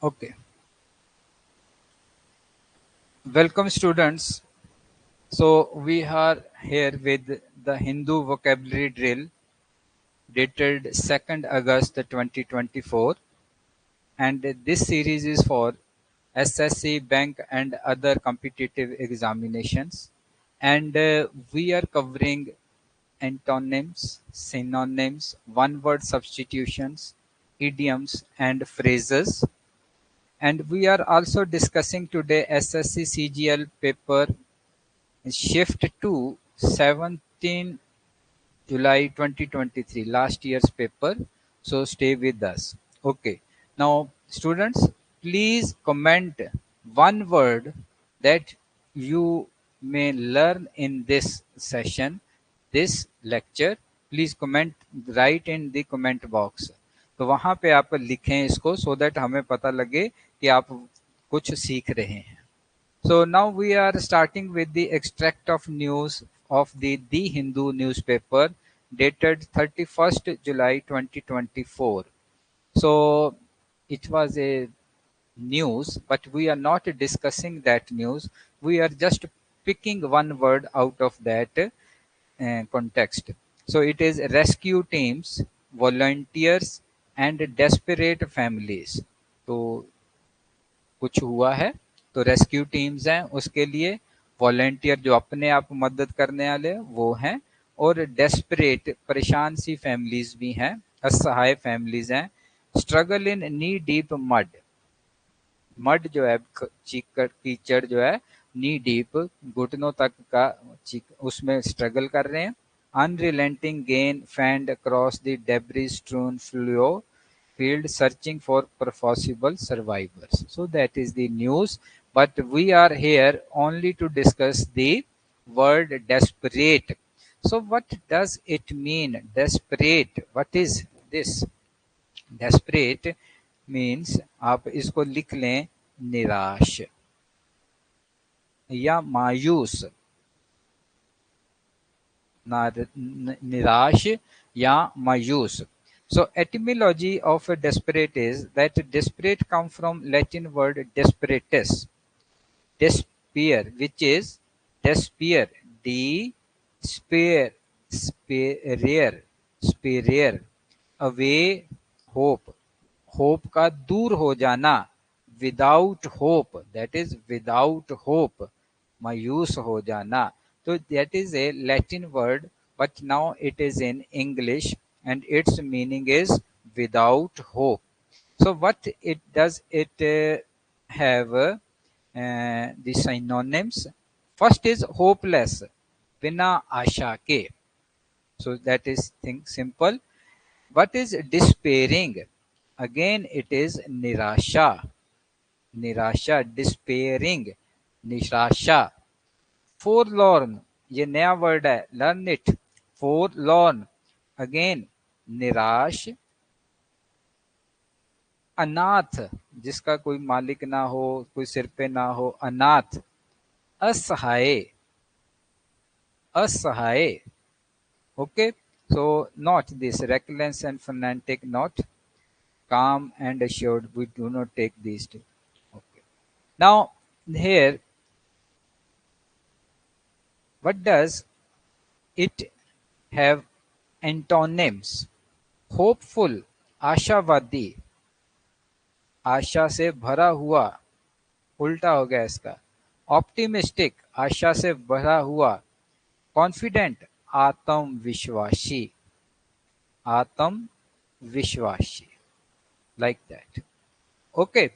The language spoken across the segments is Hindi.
Okay. Welcome, students. So, we are here with the Hindu vocabulary drill dated 2nd August 2024, and this series is for SSC, bank, and other competitive examinations. And we are covering antonyms, synonyms, one word substitutions, idioms, and phrases. And we are also discussing today SSC CGL paper shift to 17 July 2023, last year's paper. So stay with us. Okay. Now, students, please comment one word that you may learn in this session, this lecture. Please comment, write in the comment box. तो वहां पे आप लिखें इसको so that हमें पता लगे कि आप कुछ सीख रहे हैं. So now we are starting with the extract of news of the Hindu newspaper dated 31st July 2024. So it was a news, but we are not discussing that news. We are just picking one word out of that context. So it is rescue teams, volunteers, and desperate families. तो कुछ हुआ है तो रेस्क्यू टीम्स हैं उसके लिए, वॉलंटियर जो अपने आप मदद करने वाले वो हैं, और डेस्परेट परेशान सी फैमिलीज भी हैं, असहाय फैमिलीज हैं. Struggle in knee deep mud, mud जो है चीकड़ कीचड़ जो है, नी डीप घुटनों तक का, उसमें स्ट्रगल कर रहे हैं. Unrelenting gain fanned across the debris strewn flow field searching for possible survivors. So that is the news, but we are here only to discuss the word desperate. So what does it mean? Desperate. What is this? Desperate means आप इसको लिख लें निराश या मायूस, निराश या मायूस. So etymology of a desperate is that desperate come from Latin word desperatus, despair, which is despair, despair, spare, away hope, hope का दूर हो जाना, without hope, that is without hope, मायूस हो जाना. So that is a Latin word, but now it is in English and its meaning is without hope. So what it does, it have the synonyms. First is hopeless, बिना आशा के. So that is thing simple. What is despairing? Again it is nirasha, despairing, निराशा. Forlorn, ये नया वर्ड है, लर्न इट. Forlorn, अगेन निराश. अनाथ, जिसका कोई मालिक ना हो, कोई सिर पे ना हो, अनाथ. असहाय, okay. So not this reckless and fanatic, not calm and assured, we do not take these two. Okay. Now here, what does it have antonyms? Hopeful, आशावादी, आशा से भरा हुआ, उल्टा हो गया इसका. ऑप्टिमिस्टिक, आशा से भरा हुआ. कॉन्फिडेंट, आत्मविश्वासी, like that. Okay.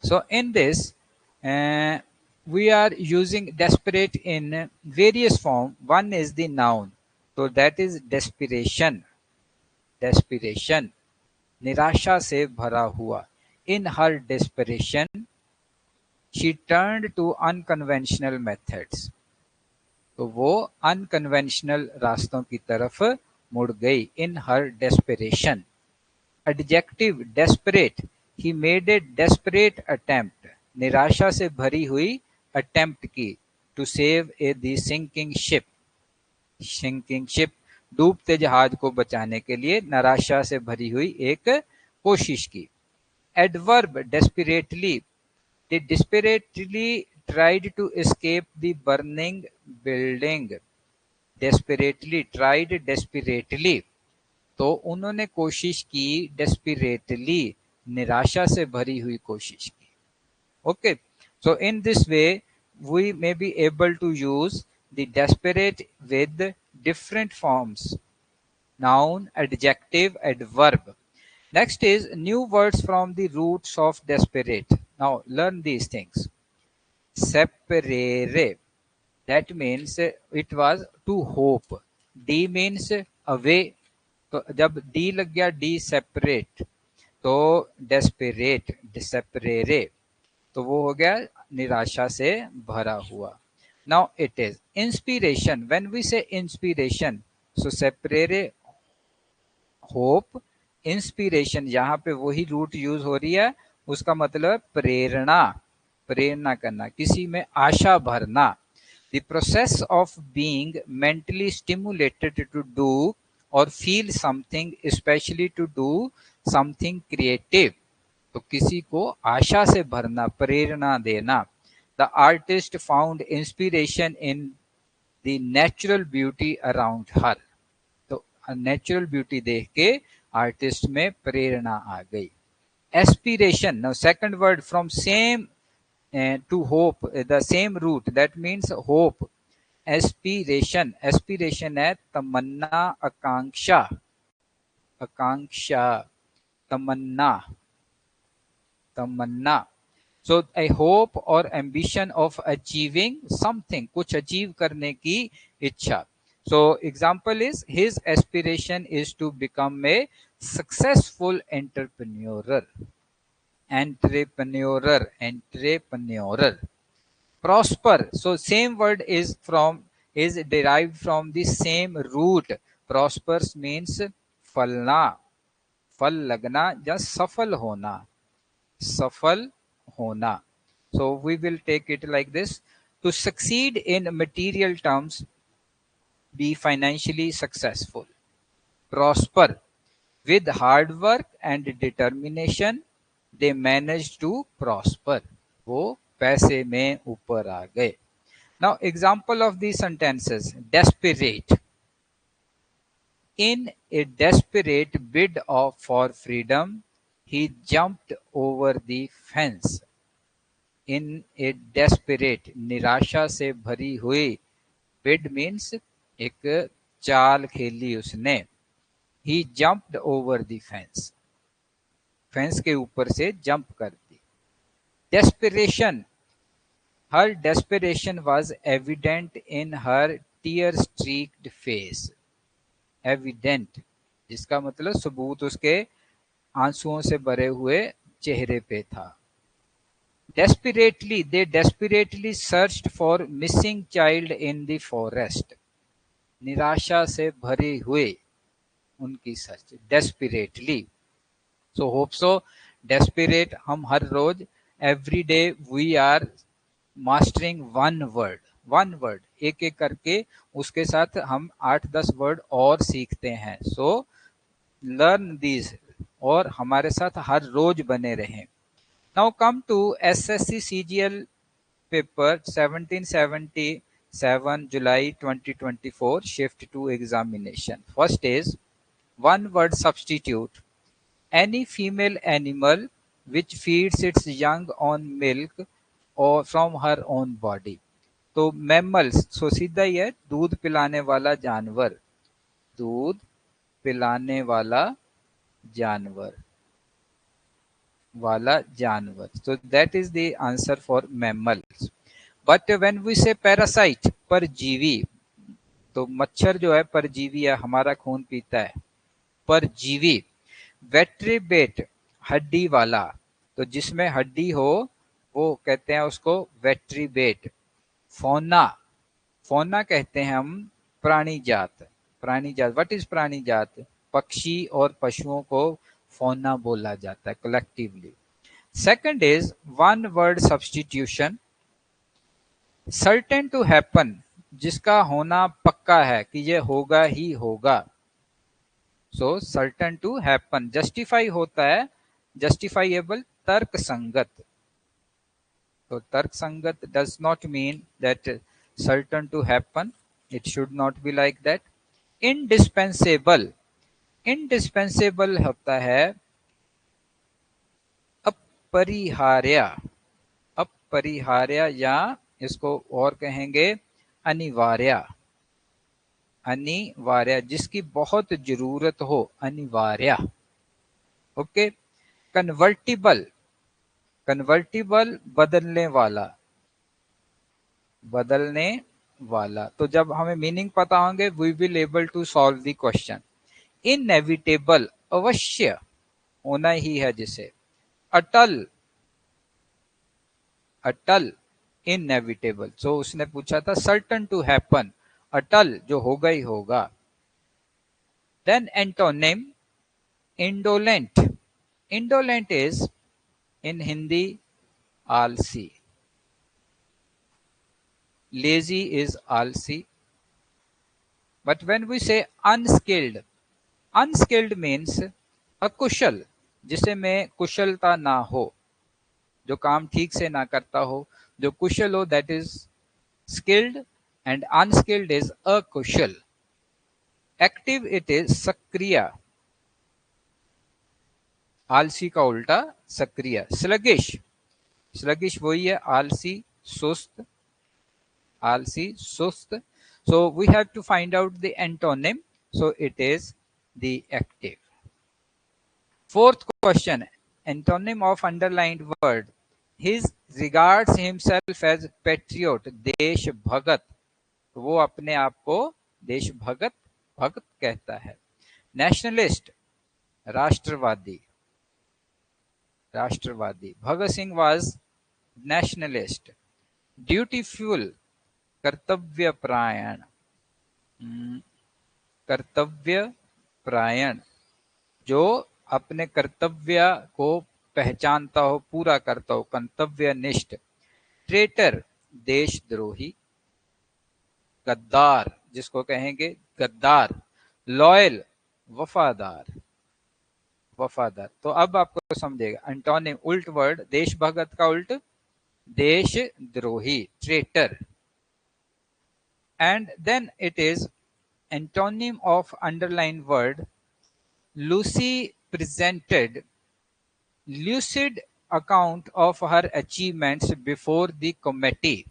So in this, we are using desperate in various form. One is the noun, so that is desperation. निराशा से भरा हुआ. In her desperation, she turned to unconventional methods. तो वो अनकन्वेंशनल रास्तों की तरफ मुड़ गई. In her desperation. Adjective desperate, he made a desperate attempt, निराशा से भरी हुई attempt की, to save the sinking ship, डूबते जहाज को बचाने के लिए निराशा से भरी हुई एक कोशिश की. Adverb desperately. They desperately tried to escape the burning building. Desperately tried desperately. तो उन्होंने कोशिश की desperately, निराशा से भरी हुई कोशिश की. Okay, so in this way we may be able to use the desperate with different forms: noun, adjective, adverb. Next is new words from the roots of desperate. Now learn these things. Separere, that means it was to hope. D means away. तो जब D लग गया, D separate, तो desperate, desperere, तो वो हो गया निराशा से भरा हुआ. Now it is inspiration. When we say inspiration, so separere hope, inspiration, यहाँ पे वही रूट यूज हो रही है, उसका मतलब है प्रेरणा, प्रेरणा करना, किसी में आशा भरना. The process of being mentally stimulated to do और feel something, especially to do something creative. तो किसी को आशा से भरना, प्रेरणा देना. The artist found inspiration in the natural beauty around her. तो नेचुरल ब्यूटी देख के आर्टिस्ट में प्रेरणा आ गई. Aspiration. Now second word from same to hope, the same root, that means hope. Aspiration, aspiration है तमन्ना, आकांक्षा, आकांक्षा, तमन्ना, तमन्ना. सो ए होप और एम्बिशन ऑफ अचीविंग समथिंग, कुछ अचीव करने की इच्छा. So example is his aspiration is to become a successful entrepreneur. Entrepreneur, entrepreneur. Prosper. So same word is derived from the same root. Prospers means फलना, फल लगना या सफल होना, सफल होना. So we will take it like this. To succeed in material terms, be financially successful. Prosper. With hard work and determination, they managed to prosper. वो पैसे में ऊपर आ गए. Now example of these sentences. Desperate. In a desperate bid for freedom, he jumped over the fence. In a desperate, निराशा से भरी हुई, bid means एक चाल खेली उसने. He jumped over the fence. Fence के ऊपर से जंप कर दी. Desperation. Her desperation was evident in her tear-streaked face. Evident, जिसका मतलब सबूत उसके आंसुओं से भरे हुए चेहरे पे था. Desperately, they desperately searched for missing child in the forest. निराशा से भरे हुए उनकी search, desperately. So hope so, desperate हम हर रोज, every day we are mastering one word, एक एक करके उसके साथ हम 8-10 वर्ड और सीखते हैं. So learn these और हमारे साथ हर रोज बने रहें. Now come to SSC CGL paper 1777 July 2024 shift 2 examination. First is one word substitute. Any female animal which feeds its young on milk or from her own body. तो mammals, so सीधा ही है, दूध पिलाने वाला जानवर, दूध पिलाने वाला जानवर, वाला जानवर. So that is the answer for mammals. But when we say parasite, परजीवी, तो मच्छर जो है परजीवी है, हमारा खून पीता है, परजीवी. वेट्रीबेट, हड्डी वाला, तो जिसमें हड्डी हो वो कहते हैं उसको वेट्रीबेट. फौना, फौना कहते हैं हम प्राणी जात, प्राणी जात. व्हाट इज प्राणी जात? पक्षी और पशुओं को फौना बोला जाता है collectively. Second is one word substitution. Certain to happen, जिसका होना पक्का है कि ये होगा ही होगा. So certain to happen. Justify होता है justifiable, tark sangat. So tark sangat does not mean that certain to happen. It should not be like that. Indispensable. Indispensable होता है अपरिहार्य, अपरिहार्य या इसको और कहेंगे अनिवार्य, अनिवार्य जिसकी बहुत जरूरत हो, अनिवार्य। ओके। कन्वर्टिबल, कन्वर्टिबल बदलने वाला, बदलने वाला। तो जब हमें मीनिंग पता होंगे we will able to solve the question. Inevitable, अवश्य होना ही है जिसे। अटल, अटल, इनएविटेबल। सो उसने पूछा था सर्टन टू हैपन, अटल जो होगा ही होगा। Then antonym, indolent. Indolent is in Hindi आलसी, lazy is आलसी। But when we say unskilled, unskilled means अकुशल, जिसे में कुशलता ना हो, जो काम ठीक से ना करता हो। जो कुशल हो that is skilled and unskilled is अकुशल। एक्टिव इट इज सक्रिय, आलसी का उल्टा सक्रिय। स्लगिश, स्लगिश वही है आलसी, सुस्त, आलसी, सुस्त। So we have to find out the antonym. So it is the active. Fourth question, antonym of underlined word. He regards himself as patriot, देश भगत। वो अपने आप को देश भगत, भगत कहता है। नेशनलिस्ट, राष्ट्रवादी, राष्ट्रवादी। Bhagat Singh was nationalist. Dutiful, कर्तव्य परायण, कर्तव्य परायण, जो अपने कर्तव्य को पहचानता हो, पूरा करता हो, कर्तव्यनिष्ठ। ट्रेटर, देशद्रोही। गद्दार, जिसको कहेंगे गद्दार। लॉयल, वफादार, वफादार। तो अब आपको समझेगा एंटोनिम, उल्ट वर्ड, देशभगत का उल्ट देशद्रोही, traitor. And then it is antonym of underlined word. Lucy presented lucid account of her achievements before the committee.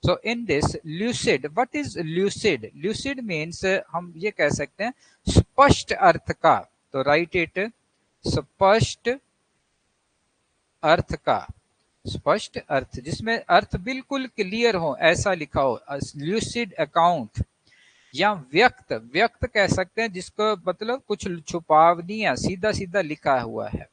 So in this lucid, what is lucid? Lucid means हम ये कह सकते हैं स्पष्ट अर्थ का। तो राइट इट, स्पष्ट अर्थ का, स्पष्ट अर्थ जिसमें अर्थ बिल्कुल क्लियर हो, ऐसा लिखा हो। ल्यूसिड अकाउंट या व्यक्त, व्यक्त कह सकते हैं जिसको मतलब कुछ छुपाव नहीं है, सीधा सीधा लिखा हुआ है।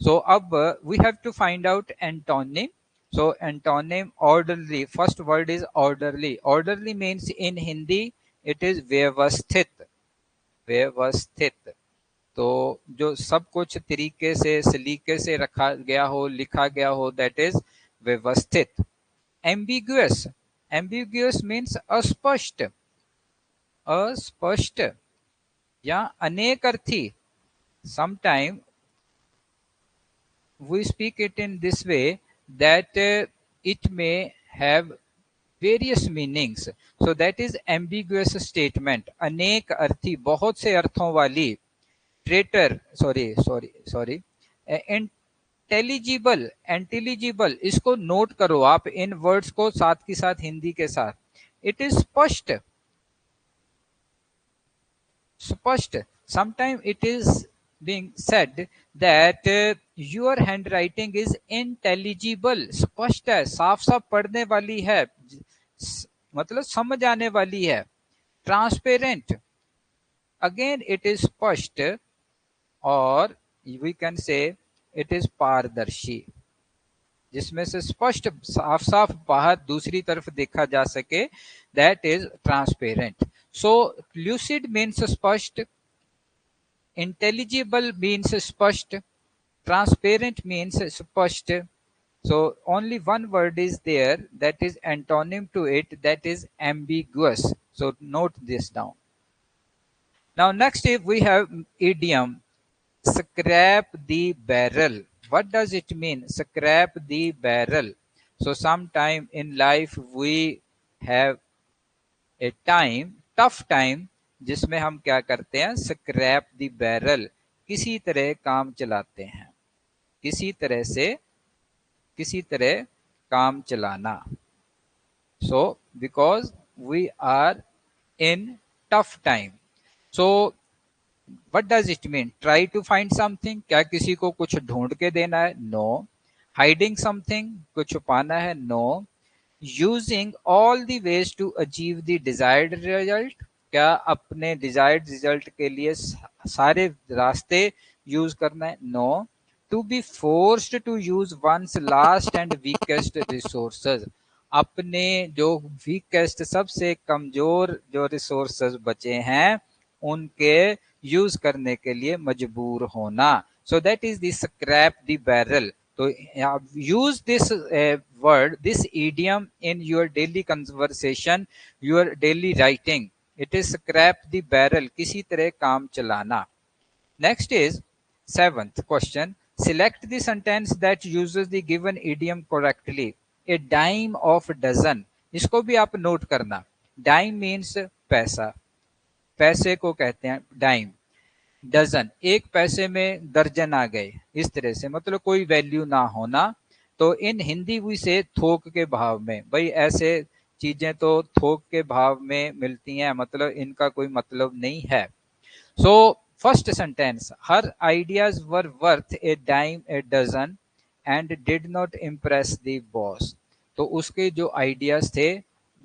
सो अब we have to find out antonym. So antonym orderly, first word is orderly. Orderly means in Hindi it is व्यवस्थित, व्यवस्थित। तो जो सब कुछ तरीके से, सलीके से रखा गया हो, लिखा गया हो, दैट इज व्यवस्थित। एम्बिगुअस, एम्बिगुअस मीन्स अस्पष्ट, अस्पष्ट या अनेक अर्थी। Sometime we speak it in this way that it may have various meanings, so that is ambiguous statement, अनेक अर्थी, बहुत से अर्थों वाली। ट्रेटर, सॉरी, इंटेलिजिबल, इंटेलिजिबल, इसको नोट करो आप इन वर्ड्स को साथ के साथ, हिंदी के साथ। इट इज स्पष्ट, स्पष्ट। Sometime it is being said that your handwriting is intelligible, स्पष्ट है, साफ साफ पढ़ने वाली है, मतलब समझ आने वाली है। ट्रांसपेरेंट, अगेन इट इज स्पष्ट, और we can say it is पारदर्शी, जिसमें से स्पष्ट, साफ साफ बाहर दूसरी तरफ देखा जा सके, that is transparent. So lucid means स्पष्ट, intelligible means spasht, transparent means spasht. So only one word is there that is antonym to it, that is ambiguous. So note this down. Now next if we have idiom. scrap the barrel. What does it mean, scrap the barrel? So sometime in life we have a time, tough time, जिसमें हम क्या करते हैं, scrap the barrel, किसी तरह काम चलाते हैं, किसी तरह से, किसी तरह काम चलाना. So because we are in tough time. So what does it mean? Try to find something. क्या किसी को कुछ ढूंढ के देना है? No. Hiding something, कुछ छुपाना है? No. Using all the ways to achieve the desired result, क्या अपने desired result के लिए सारे रास्ते यूज करना है? No. To be forced to use one's last and weakest resources, अपने जो वीकेस्ट, सबसे कमजोर जो रिसोर्सेज बचे हैं उनके यूज करने के लिए मजबूर होना. So that is the scrape the barrel. तो use this word, this idiom in your daily conversation, your daily writing. It is scrape the barrel, किसी तरह काम चलाना. Next is seventh question. Select the sentence that uses the given idiom correctly. A dime of dozen. इसको भी आप नोट करना. Dime means पैसा, पैसे को कहते हैं डाइम. डजन, एक पैसे में दर्जन आ गए, इस तरह से, मतलब कोई वैल्यू ना होना. तो इन हिंदी भी से थोक के भाव में, भाई ऐसे चीजें तो थोक के भाव में मिलती हैं, मतलब इनका कोई मतलब नहीं है. So first sentence, her ideas were worth a dime a dozen and did not impress the boss. तो उसके जो आइडियाज थे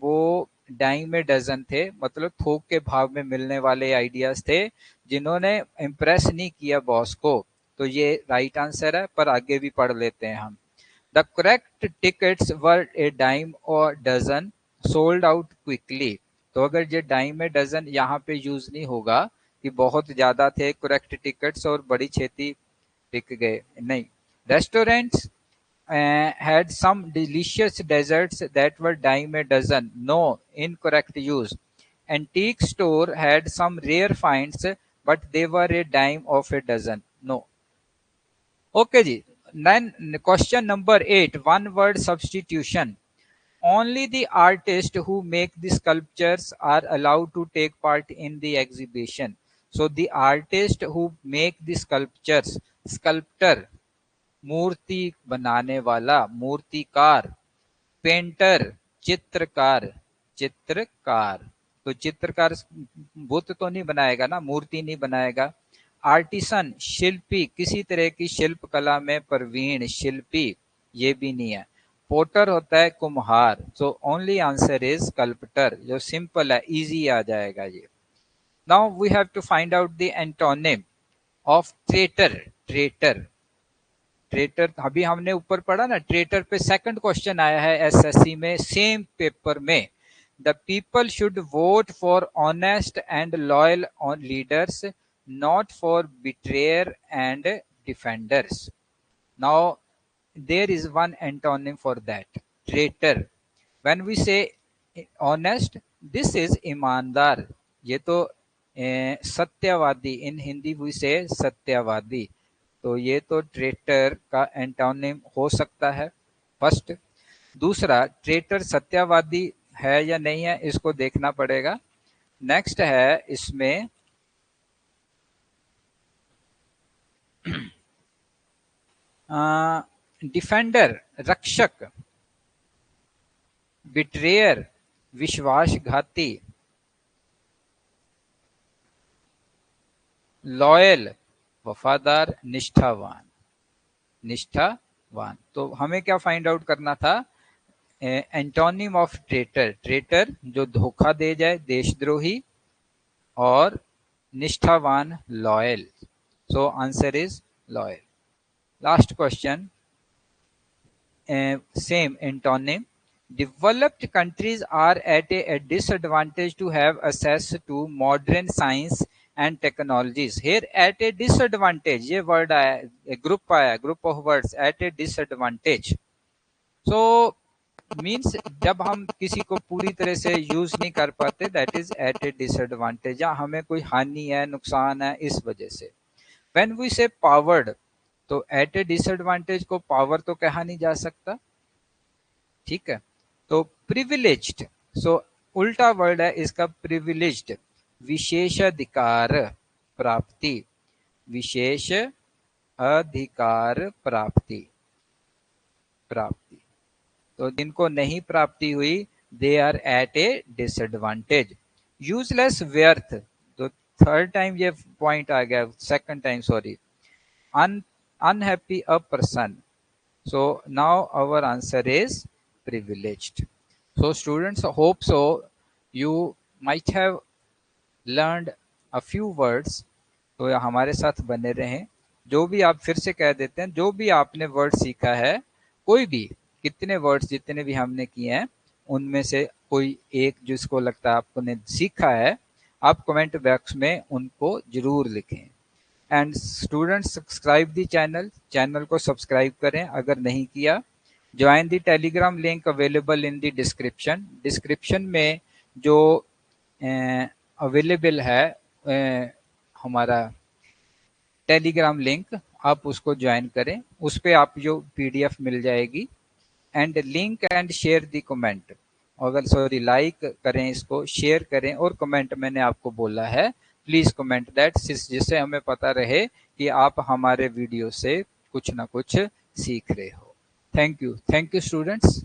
वो डाइम ए डजन थे, मतलब थोक के भाव में मिलने वाले आइडियाज थे जिन्होंने इम्प्रेस नहीं किया बॉस को. तो ये राइट आंसर है, पर आगे भी पढ़ लेते हैं हम. The correct tickets were a dime और डजन सोल्ड आउट क्विकली. तो अगर ये डाइम ए डजन यहाँ पे यूज नहीं होगा कि बहुत ज्यादा थे करेक्ट टिकट्स और बड़ी छेती बिक गए, नहीं. Restaurants had some delicious desserts that were dime a dozen. No, incorrect use. Antique store had some rare finds, but they were a dime of a dozen. No. Okay ji. Then question number 8, one word substitution. Only the artists who make the sculptures are allowed to take part in the exhibition. So the artist who make the sculptures, sculptor, मूर्ति बनाने वाला, मूर्तिकार. पेंटर, चित्रकार, चित्रकार. तो चित्रकार बुत तो नहीं बनाएगा ना, मूर्ति नहीं बनाएगा. आर्टिसन, शिल्पी, किसी तरह की शिल्प कला में प्रवीण, शिल्पी, ये भी नहीं है. पोटर होता है कुम्हार. So only answer is sculptor, जो सिंपल है, इजी आ जाएगा ये. Now we have to find out the antonym of traitor. Traitor, traitor अभी हमने ऊपर पढ़ा ना, ट्रेटर पे सेकंड क्वेश्चन आया है एसएससी में, सेम पेपर में. The people should vote for honest and loyal leaders, not for betrayer and defender. Now there is one antonym for that, traitor. When we say honest, this is ईमानदार, ये तो सत्यवादी, इन हिंदी वी से सत्यवादी. तो ये तो ट्रेटर का एंटोनिम हो सकता है, फर्स्ट. दूसरा, ट्रेटर सत्यवादी है या नहीं है, इसको देखना पड़ेगा. नेक्स्ट है इसमें डिफेंडर, रक्षक. बिट्रेयर, विश्वासघाती. लॉयल, वफादार, निष्ठावान, निष्ठावान. तो हमें क्या फाइंड आउट करना था, एंटोनिम ऑफ ट्रेटर. ट्रेटर जो धोखा दे जाए, देशद्रोही, और निष्ठावान, loyal. So answer is loyal. Last question, same antonym. Developed countries are at a disadvantage to have access to modern science and technologies. Here at a disadvantage, ये word आया, ग्रुप आया, group of words, at a disadvantage. So means जब हम किसी को पूरी तरह से यूज नहीं कर पाते, that is at a disadvantage, या हमें कोई हानि है, नुकसान है, इस वजह से. व्हेन वी से पावर्ड, तो एट ए डिसएडवांटेज को पावर तो कहा नहीं जा सकता, ठीक है। तो प्रिविलेज्ड, सो उल्टा वर्ड है इसका प्रिविलेज्ड, विशेषाधिकार प्राप्ति, विशेष अधिकार प्राप्ति, प्राप्ति। तो जिनको नहीं प्राप्ति हुई, they are at a disadvantage. Useless व्यर्थ, तो थर्ड टाइम ये पॉइंट आ गया, second time sorry. Unhappy a person, so now our answer is privileged. So students, hope so you might have learned a few words. तो हमारे साथ बने रहें। जो भी आप, फिर से कह देते हैं, जो भी आपने वर्ड सीखा है, कोई भी, कितने वर्ड्स जितने भी हमने किए हैं, उनमें से कोई एक जिसको लगता है आपने सीखा है, आप कमेंट बॉक्स में उनको जरूर लिखें। And students, subscribe the channel, channel को सब्सक्राइब करें अगर नहीं किया। Join the Telegram, link available in the description, description में जो अवेलेबल है हमारा टेलीग्राम लिंक, आप उसको ज्वाइन करें, उस पर आप जो पीडीएफ मिल जाएगी। And link and share the comment, अगर सॉरी लाइक करें, इसको शेयर करें, और कमेंट मैंने आपको बोला है, प्लीज कमेंट दैट, जिससे हमें पता रहे कि आप हमारे वीडियो से कुछ ना कुछ सीख रहे हो। Thank you students.